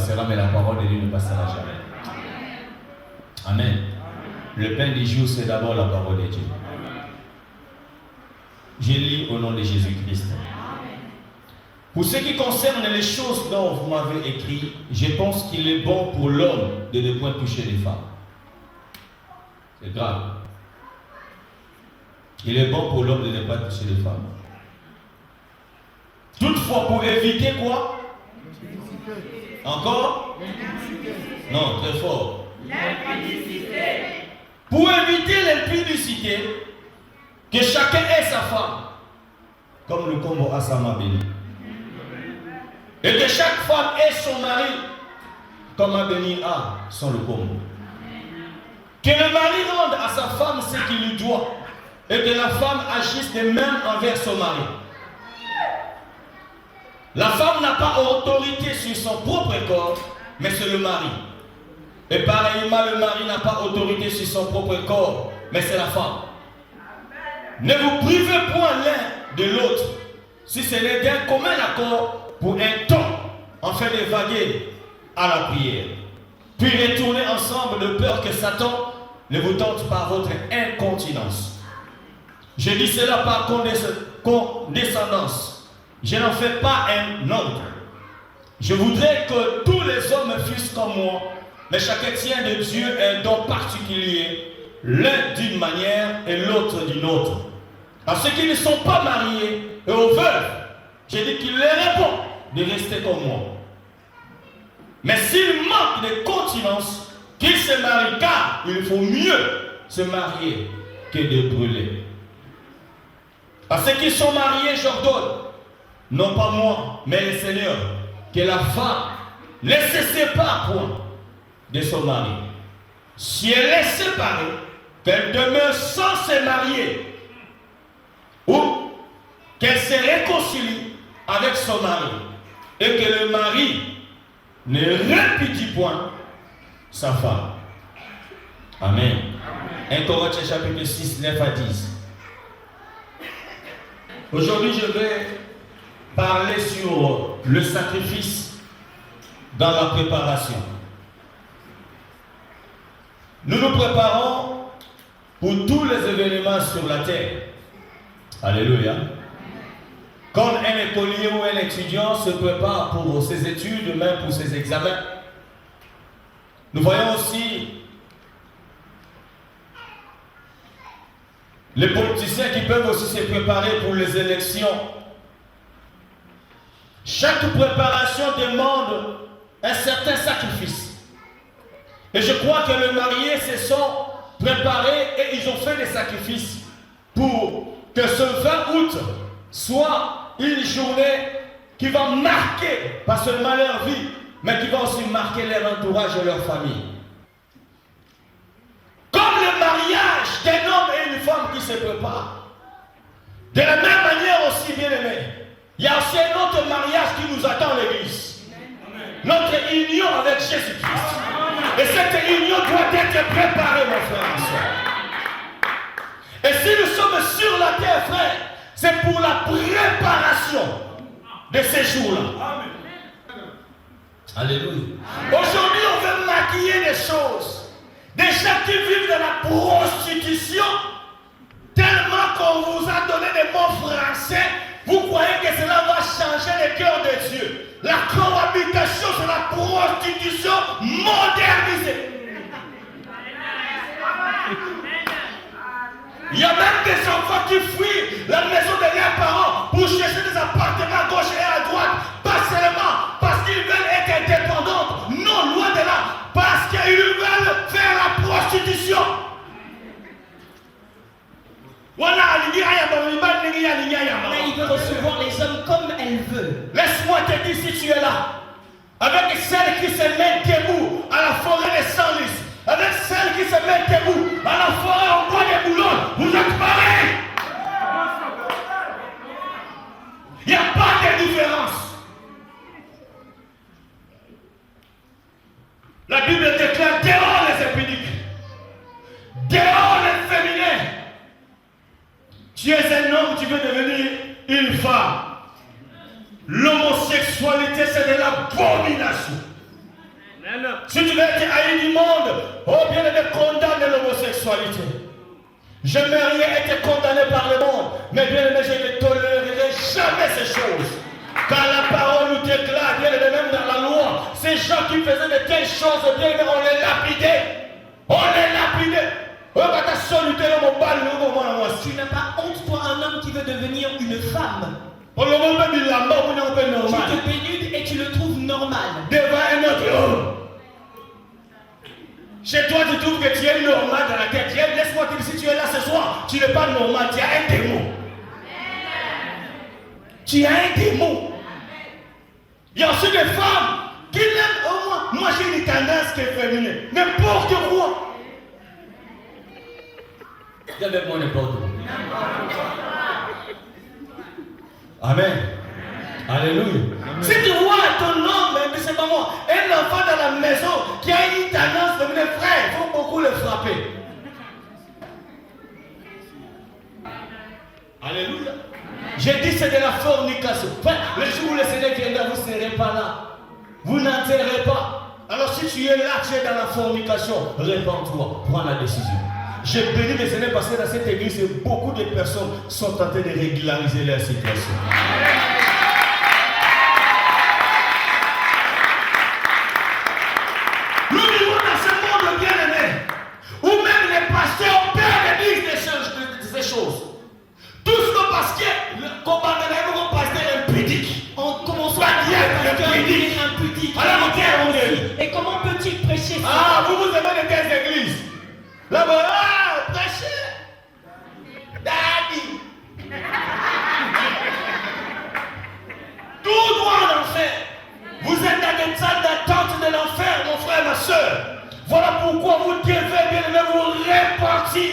passera, mais la parole de Dieu ne passera jamais. Amen. Le pain du jour, c'est d'abord la parole de Dieu. Je lis au nom de Jésus-Christ. Pour ce qui concerne les choses dont vous m'avez écrit, je pense qu'il est bon pour l'homme de ne point toucher les femmes. C'est grave. Il est bon pour l'homme de ne pas toucher les femmes. Toutefois, pour éviter quoi? Encore? Non, très fort. L'impudicité. Pour éviter l'impudicité, que chacun ait sa femme, comme le Combo a sa béni. Et que chaque femme ait son mari, comme Abéni a son le Combo. Que le mari rende à sa femme ce qu'il lui doit, et que la femme agisse de même envers son mari. La femme n'a pas autorité sur son propre corps, mais c'est le mari. Et pareillement, le mari n'a pas autorité sur son propre corps, mais c'est la femme. Ne vous privez point l'un de l'autre, si ce n'est d'un commun accord pour un temps, afin de vaguer à la prière. Puis retournez ensemble de peur que Satan ne vous tente par votre incontinence. Je dis cela par condescendance. Je n'en fais pas un ordre. Je voudrais que tous les hommes fussent comme moi, mais chacun tient de Dieu un don particulier, l'un d'une manière et l'autre d'une autre. À ceux qui ne sont pas mariés et aux veuves, j'ai dit qu'il leur est bon de rester comme moi. Mais s'ils manquent de continence, qu'ils se marient, car il faut mieux se marier que de brûler. À ceux qui sont mariés, j'ordonne, non pas moi, mais le Seigneur, que la femme ne se sépare point de son mari. Si elle est séparée, qu'elle demeure sans se marier, ou qu'elle se réconcilie avec son mari, et que le mari ne répudie point sa femme. Amen. 1 Corinthiens chapitre 6, 9 à 10. Aujourd'hui, je vais parler sur le sacrifice dans la préparation. Nous nous préparons pour tous les événements sur la terre. Alléluia. Comme un écolier ou un étudiant se prépare pour ses études, même pour ses examens. Nous voyons aussi les politiciens qui peuvent aussi se préparer pour les élections. Chaque préparation demande un certain sacrifice. Et je crois que les mariés se sont préparés et ils ont fait des sacrifices pour que ce 20 août soit une journée qui va marquer, pas seulement leur vie, mais qui va aussi marquer leur entourage et leur famille. Comme le mariage d'un homme et une femme qui se préparent. De la même manière aussi, bien aimé, il y a aussi un autre mariage qui nous attend à l'église. Notre union avec Jésus-Christ. Et cette union doit être préparée, mon frère et soeur. Et si nous sommes sur la terre, frère, c'est pour la préparation de ces jours-là. Alléluia. Aujourd'hui, on veut maquiller des choses. Des gens qui vivent de la prostitution, tellement qu'on vous a donné des mots français, vous croyez que cela va changer le cœur de Dieu. La cohabitation, c'est la prostitution modernisée. Il y a même des enfants qui fuient la maison de leurs parents pour chercher des appartements à gauche et à droite, pas seulement parce qu'ils veulent être indépendants, non, loin de là, parce qu'ils veulent faire la prostitution. Mais il veut recevoir les hommes comme elle veut. Laisse-moi te dire si tu es là, avec celle qui se met debout à la forêt de Saint-Luc, avec celle qui se met debout à la forêt au bois des Boulogne, vous êtes pareils. Il n'y a pas de différence. La Bible déclare dehors les impudiques, dehors les féminins. Tu es un homme, tu veux devenir une femme. L'homosexualité, c'est de l'abomination. Si tu veux être haï du monde, oh bien aimé, condamne l'homosexualité. Je n'aimerais être condamné par le monde, mais bien aimé, je ne tolérerai jamais ces choses. Car la parole nous déclare, bien aimé, même dans la loi, ces gens qui faisaient de telles choses, bien aimé, on les lapidait. On les lapidait. Tu n'as pas honte, toi, un homme qui veut devenir une femme. Tu te bénudes et tu le trouves normal. Devant un autre homme. Chez toi, tu trouves que tu es normal dans la tête. Laisse-moi te dire, si tu es là ce soir, tu n'es pas normal, tu as un démon. Tu as un démon. Il y a aussi des femmes qui l'aiment au moins. Moi, j'ai une tendance qui est féminine. N'importe quoi. Viens avec moi n'importe où. Amen. Alléluia. Si tu vois ton homme, mais c'est pas moi, un enfant dans la maison qui a une tendance de devenir frère, il faut beaucoup le frapper. Alléluia. J'ai dit c'est de la fornication. Le jour où le Seigneur viendra, vous ne serez pas là. Vous n'enterrez pas. Alors si tu es là, tu es dans la fornication, répands-toi, prends la décision. J'ai béni le Seigneur parce que dans cette église, beaucoup de personnes sont en train de régulariser leur situation. Nous vivons dans ce monde bien-aimé où même les pasteurs perdent l'église de ces choses. Tout ce parce que le combat de mon pasteur est impudique. En commençant à dire dire impudique. Et comment peut-il prêcher ça? Ah, vous aimez les telles églises. Là-bas, prêchez. Daddy. Tout droit en enfer. Vous êtes dans des salles d'attente de l'enfer, mon frère, ma soeur. Voilà pourquoi vous devez bien aimer vous répartir.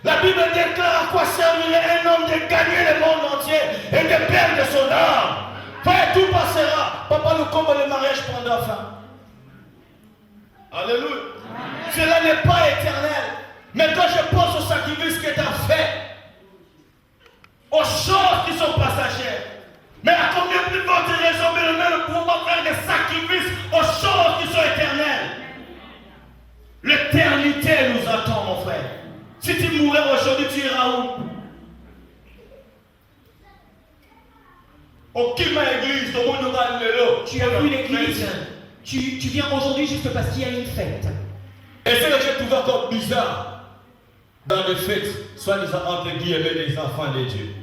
La Bible déclare à quoi servirait un homme de gagner le monde entier et de perdre son âme. Frère, tout passera. Papa, le combat, le mariage prendra fin. Alléluia. Cela n'est pas éternel. Mais quand je pense au sacrifice que tu as fait, aux choses qui sont passagères, mais à combien plus forte raison de pouvoir faire des sacrifices aux choses qui sont éternelles? L'éternité nous attend, mon frère. Si tu mourais aujourd'hui, tu iras où? Aucune église, tout le monde va aller là. Tu as vu l'église? Tu viens aujourd'hui juste parce qu'il y a une fête. Et c'est ce que j'ai trouvé encore bizarre dans les fêtes, soi-disant entre guillemets les enfants de Dieu.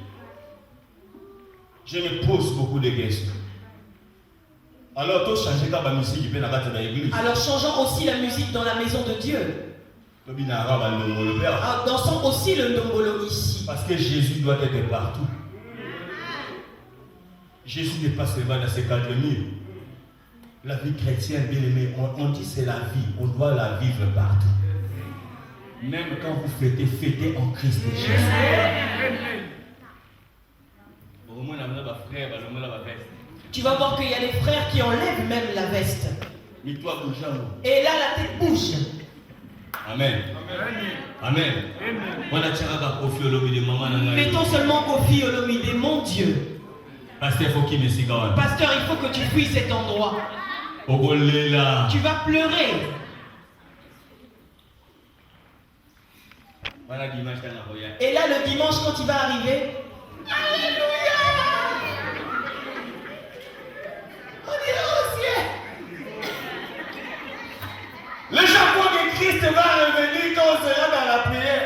Je me pose beaucoup de questions. Alors, tout changer quand la musique qui peut dans l'église. Alors, changeons aussi la musique dans la maison de Dieu. Dansons aussi le ndombolo ici. Parce que Jésus doit être partout. Jésus n'est pas seulement dans ces quatre murs. La vie chrétienne, bien aimée, on dit c'est la vie. On doit la vivre partout. Même quand vous fêtez, fêtez en Christ Jésus. Tu vas voir qu'il y a des frères qui enlèvent même la veste. Et là, la tête bouge. Amen. Amen. Mettons seulement Kofi Olomide, mon Dieu. Pasteur, il faut que tu fuis cet endroit. Tu vas pleurer. Et là, le dimanche, quand il va arriver, Alléluia! On est au ciel. Les gens croient que Christ va revenir quand on sera dans la prière.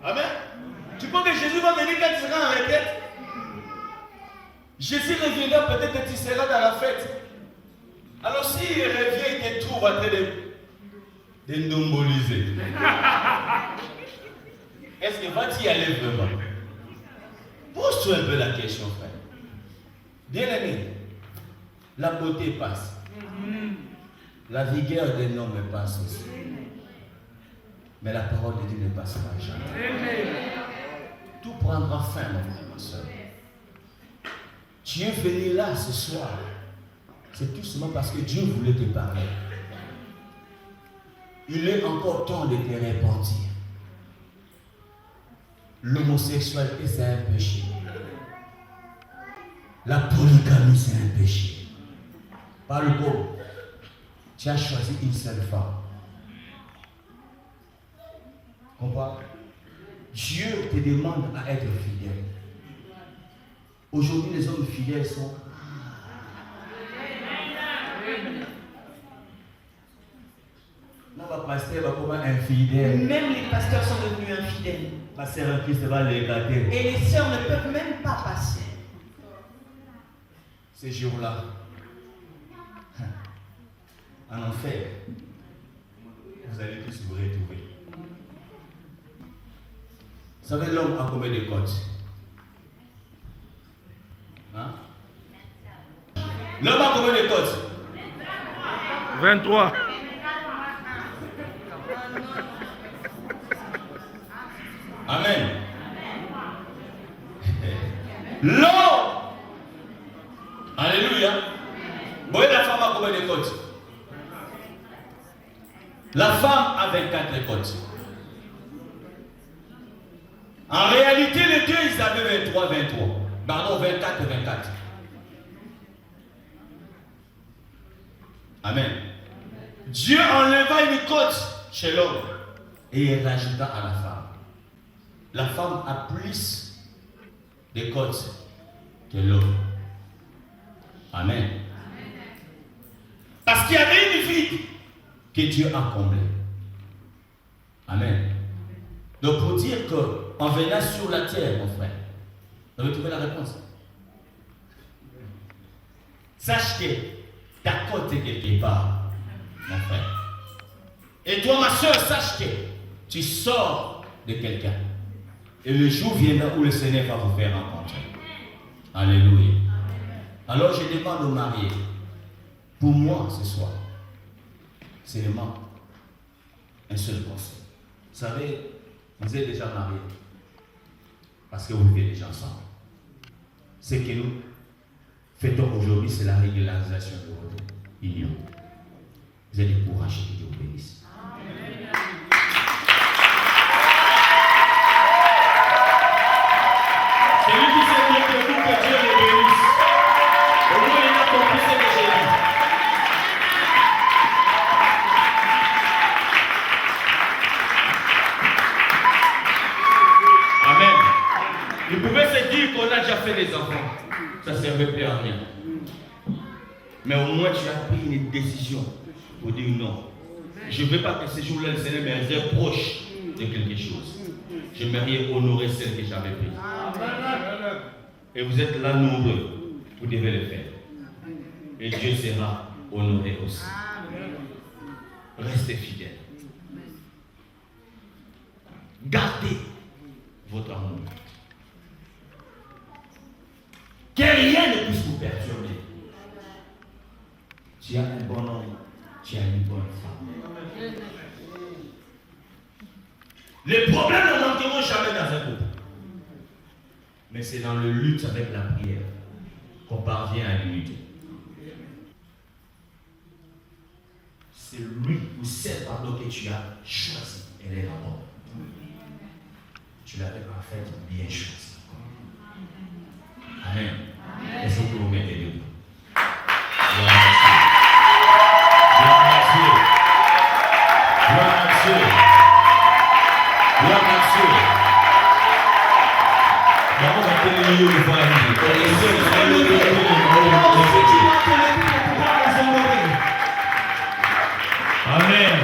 Amen. Tu crois que Jésus va venir quand tu seras en retraite? Jésus reviendra, peut-être que tu seras dans la fête. Alors s'il revient, il te trouve en train de ndomboliser. Est-ce que va-t-il y aller vraiment? Pose-toi un peu la question, frère. Bien aimé, la beauté passe. La vigueur d'un homme passe aussi. Mais la parole de Dieu ne passera jamais. Tout prendra fin, mon frère, ma soeur. Tu es venu là ce soir. C'est tout simplement parce que Dieu voulait te parler. Il est encore temps de te repentir. L'homosexualité, c'est un péché. La polygamie, c'est un péché. Par le corps, tu as choisi une seule femme. Comprends? Dieu te demande à être fidèle. Aujourd'hui, les hommes fidèles sont... Non, ma pasteur va comme infidèle. Même les pasteurs sont devenus infidèles. Ma sœur en Christ va les gâter. Et les sœurs ne peuvent même pas passer. Ces jours-là, en enfer, vous allez tous vous retrouver. Vous savez, l'homme a combien de côtes? Hein? L'homme a combien de côtes? 23. Amen. L'homme, alléluia. Vous voyez la femme a combien de côtes? La femme a 24 côtes. En réalité, les deux, ils avaient 23. Pardon, 24. Amen. Dieu enleva une côte chez l'homme et il rajouta à la femme. La femme a plus de côtes que l'homme. Amen. Parce qu'il y avait une vide que Dieu a comblée. Amen. Donc pour dire qu'en venant sur la terre, mon frère, vous avez trouvé la réponse. Sache que ta côte est quelque part, mon frère. Et toi, ma soeur, sache que tu sors de quelqu'un. Et le jour viendra où le Seigneur va vous faire rencontrer. Alléluia. Alors je demande aux mariés, pour moi ce soir, c'est seulement un seul conseil. Vous savez, vous êtes déjà mariés parce que vous vivez déjà ensemble. Ce que nous faisons aujourd'hui, c'est la régularisation de votre union. Vous êtes courageux, que Dieu vous bénisse. Celui qui s'est bien que vous, que Dieu le bénisse. Au moins, il a compris ce que j'ai dit. Amen. Vous pouvez se dire qu'on a déjà fait des enfants. Ça ne servait plus à rien. Mais au moins, tu as pris une décision pour dire non. Je ne veux pas que ce jour-là, le Seigneur me reproche de quelque chose. J'aimerais honorer celle que j'avais prise. Et vous êtes là nombreux. Vous devez le faire. Et Dieu sera honoré aussi. Restez fidèles. Gardez votre amour. Que rien ne puisse vous perturber. Tu as un bon homme, tu as une bonne femme. Les problèmes ne manqueront jamais dans un couple. Mais c'est dans le lutte avec la prière qu'on parvient à l'unité. C'est lui ou celle pardon que tu as choisi. Elle est la bonne. Tu l'avais en fait bien choisi. Amen. Est-ce que vous mettez debout? Gloire à Dieu. Gloire à Dieu. Gloire à Dieu. Vamos a ter um livro para Amen.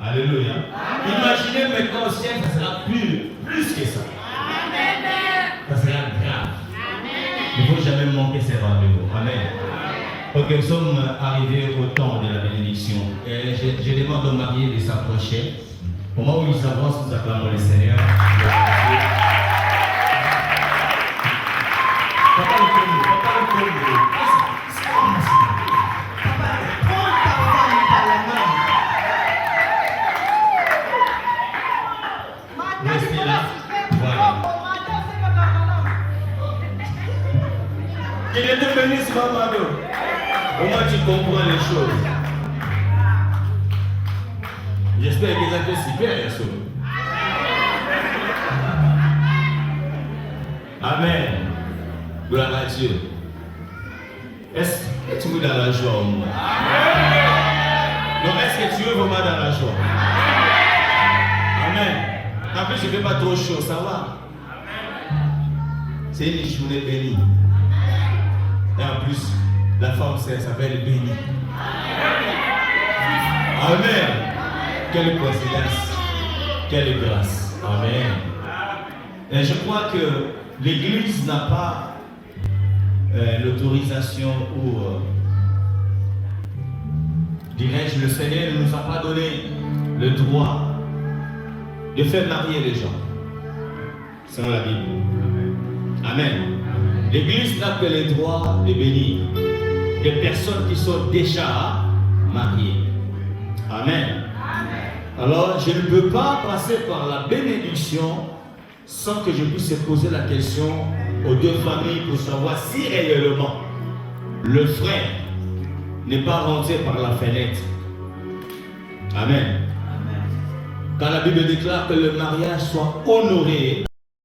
Alléluia. Imaginez maintenant au ciel, ça sera plus que ça. Ça sera grave. Il ne faut jamais manquer ces rendez-vous. Amen. Ok, nous sommes arrivés au temps de la bénédiction. Et je demande aux mariés de s'approcher. Au moment où ils avancent, nous acclamons le Seigneur. Papa le Congo. Papa, prends ta femme par la main. Restez là. Voilà. Qu'il te bénisse, Mamado. Au moins tu comprends les choses. J'espère qu'ils ont été super, bien. Amen. Gloire à Dieu. Est-ce que tu es dans la joie au moins? Non, est-ce que tu es vraiment dans la joie? Amen. En plus, je ne fais pas trop chaud, ça va? C'est une journée bénie. Et en plus, la femme s'appelle bénie. Amen. Quelle coïncidence. Quelle grâce. Amen. Et je crois que l'Église n'a pas l'autorisation ou, dirais-je, le Seigneur ne nous a pas donné le droit de faire marier les gens. Selon la Bible. Amen. L'Église n'a que le droit de bénir des personnes qui sont déjà mariées. Amen. Alors, je ne peux pas passer par la bénédiction sans que je puisse poser la question aux deux familles pour savoir si réellement le frère n'est pas rentré par la fenêtre. Amen. Quand la Bible déclare que le mariage soit honoré,